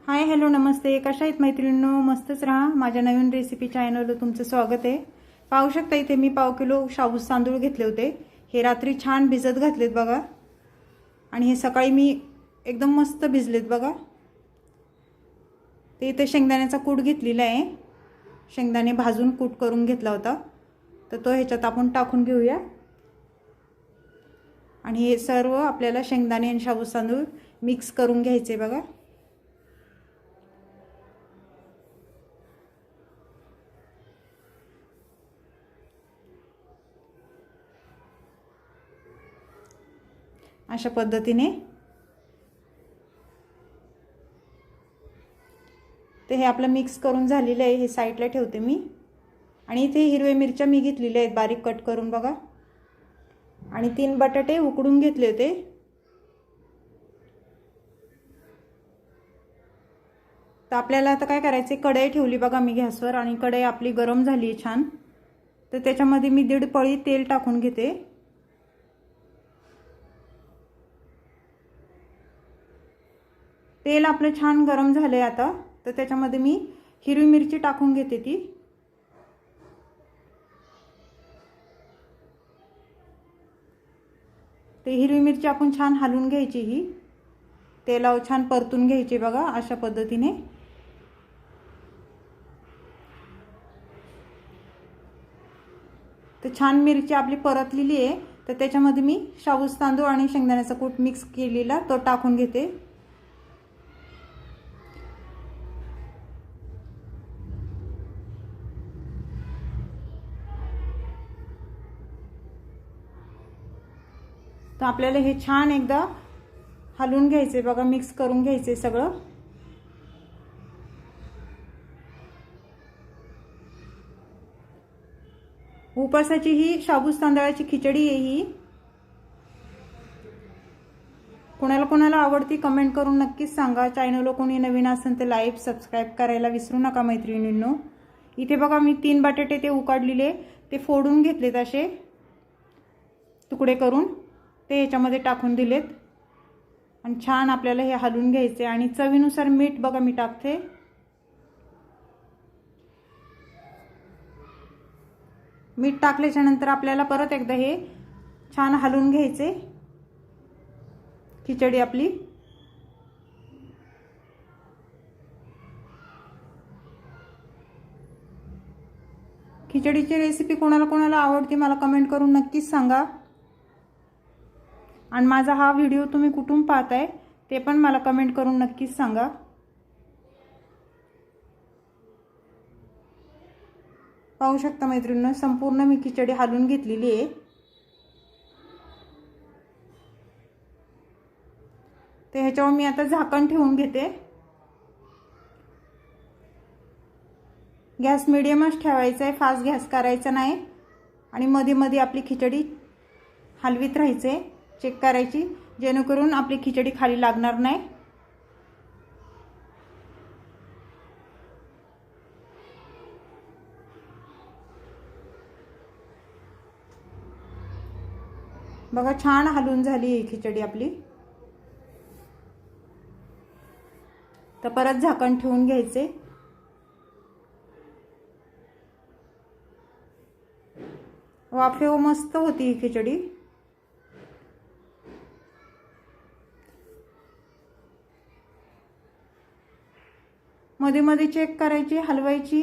Hi hello नमस्ते, कशा आहेत मैत्रिणींनो? मस्तच राहा. माझ्या नवीन रेसिपी चॅनलवर तुमचं स्वागत आहे. पाहू शकता इथे मी पाव किलो शाबूस तांदूळ घेतले होते. हे रात्री छान भिजत घातलेत बघा, आणि हे सकाळी मी एकदम मस्त भिजलेत बघा. ते इथे शेंगदाण्याचा कूट घेतलेला आहे. शेंगदाणे भाजून कूट करून घेतला होता, तर तो ह्याच्यात आपण टाकून घेऊया. आणि हे सर्व आपल्याला शेंगदाणे आणि शाबूस तांदूळ मिक्स करून घ्यायचे बघा. अशा पद्धतीने ते हे आपलं मिक्स करून झालेलं आहे. हे साईडला ठेवते मी. आणि इथे हिरव्या मिरच्या मी घेतलेल्या आहेत बारीक कट करून बघा. आणि 3 बटाटे उकडून घेतले होते. तर आपल्याला आता काय करायचे, कढई ठेवली बघा मी गॅसवर, आणि कढई आपली गरम झाली आहे छान. तर त्याच्यामध्ये मी 1.5 पळी तेल टाकून घेते. तेल आपलं छान गरम झालंय आता. तर त्याच्यामध्ये मी हिरवी मिरची टाकून घेते. ते हिरवी मिरची आपण छान हलवून घ्यायची. ही तेलावर छान परतून घ्यायची बघा अशा पद्धतीने. तर छान मिरची आपली परतलेली आहे. तर त्याच्यामध्ये मी शाबूस तांदूळ आणि शेंगदाण्याचा कूट मिक्स केलेला तो टाकून घेते. तर आपल्याला हे छान एकदा हलवून घ्यायचे बघा, मिक्स करून घ्यायचे सगळं. उपवासाची ही शाबूस तांदळाची खिचडी आहे. ही कोणाला कोणाला आवडती कमेंट करून नक्कीच सांगा. चॅनलला कोणी नवीन असेल तर लाईक सबस्क्राईब करायला विसरू नका मैत्रिणींनो. इथे बघा मी 3 बटाटे ते उकडलेले ते फोडून घेतलेत, असे तुकडे करून ते ह्याच्यामध्ये टाकून दिलेत. आणि छान आपल्याला हे हलवून घ्यायचे. आणि चवीनुसार मीठ बघा मी टाकते. मीठ टाकल्याच्या नंतर आपल्याला परत एकदा हे छान हलवून घ्यायचे खिचडी आपली. खिचडीची रेसिपी कोणाला कोणाला आवडते मला कमेंट करून नक्कीच सांगा. आणि माझा हा व्हिडिओ तुम्ही कुठून पाहताय ते पण मला कमेंट करून नक्कीच सांगा. पाहू शकता मैत्रिणींनो, संपूर्ण मी खिचडी हलवून घेतलेली आहे. ते ह्याच्यावर मी आता झाकण ठेवून घेते. गॅस मिडियमच ठेवायचा आहे, फास्ट गॅस करायचा नाही. आणि मध्ये मध्ये आपली खिचडी हलवीत राहायचे, चेक करायची, जेणेकरून आपली खिचडी खाली लागणार नाही. बघा छान हलवून झाली ही खिचडी आपली. तर परत झाकण ठेवून घ्यायचे. वाफेवर मस्त होती ही खिचडी. मध्ये मध्ये चेक करायची, हलवायची.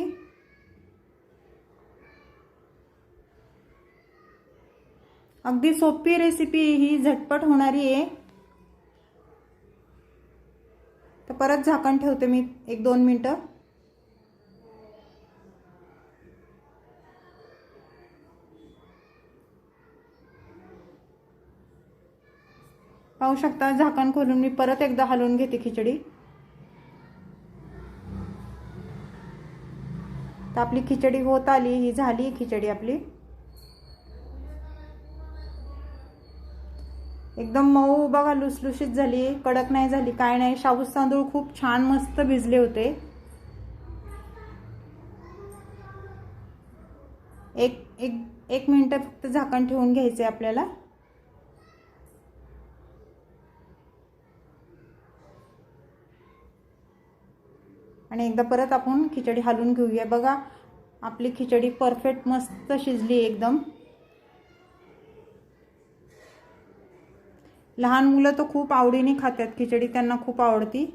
अगदी सोपी रेसिपी ही, झटपट होणारी आहे. तर परत झाकण ठेवते मी 1-2 मिनिटं. पाहू शकता झाकण खोलून मी परत एकदा हलवून घेते खिचडी. तर आपली खिचडी होत आली, ही झाली खिचडी आपली. एकदम मऊ बघा, लुसलुशीत झाली, कडक नाही झाली, काय नाही. शाबूस तांदूळ खूप छान मस्त भिजले होते. एक मिनिट फक्त झाकण ठेवून घ्यायचे आपल्याला. आणि एकदा परत आपण खिचडी हलवून घेऊया। बघा आपली खिचडी परफेक्ट मस्त शिजली एकदम। लहान मुलं तर खूप आवडीने खातात खिचडी, त्यांना खूप आवडती।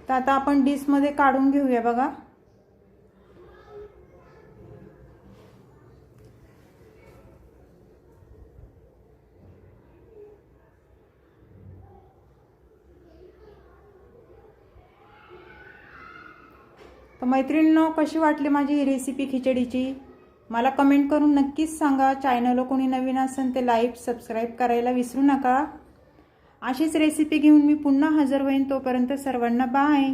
तर आता आपण डिशमध्ये काढून घेऊया। बघा तर मैत्रिणींनो, कशी वाटली माझी ही रेसिपी खिचडीची मला कमेंट करून नक्कीच सांगा। चॅनलला कोणी नवीन असेल ते लाईक सबस्क्राईब करायला विसरू नका। अशीच रेसिपी घेऊन मी पुन्हा हजर होईन, तोपर्यंत सर्वांना बाय।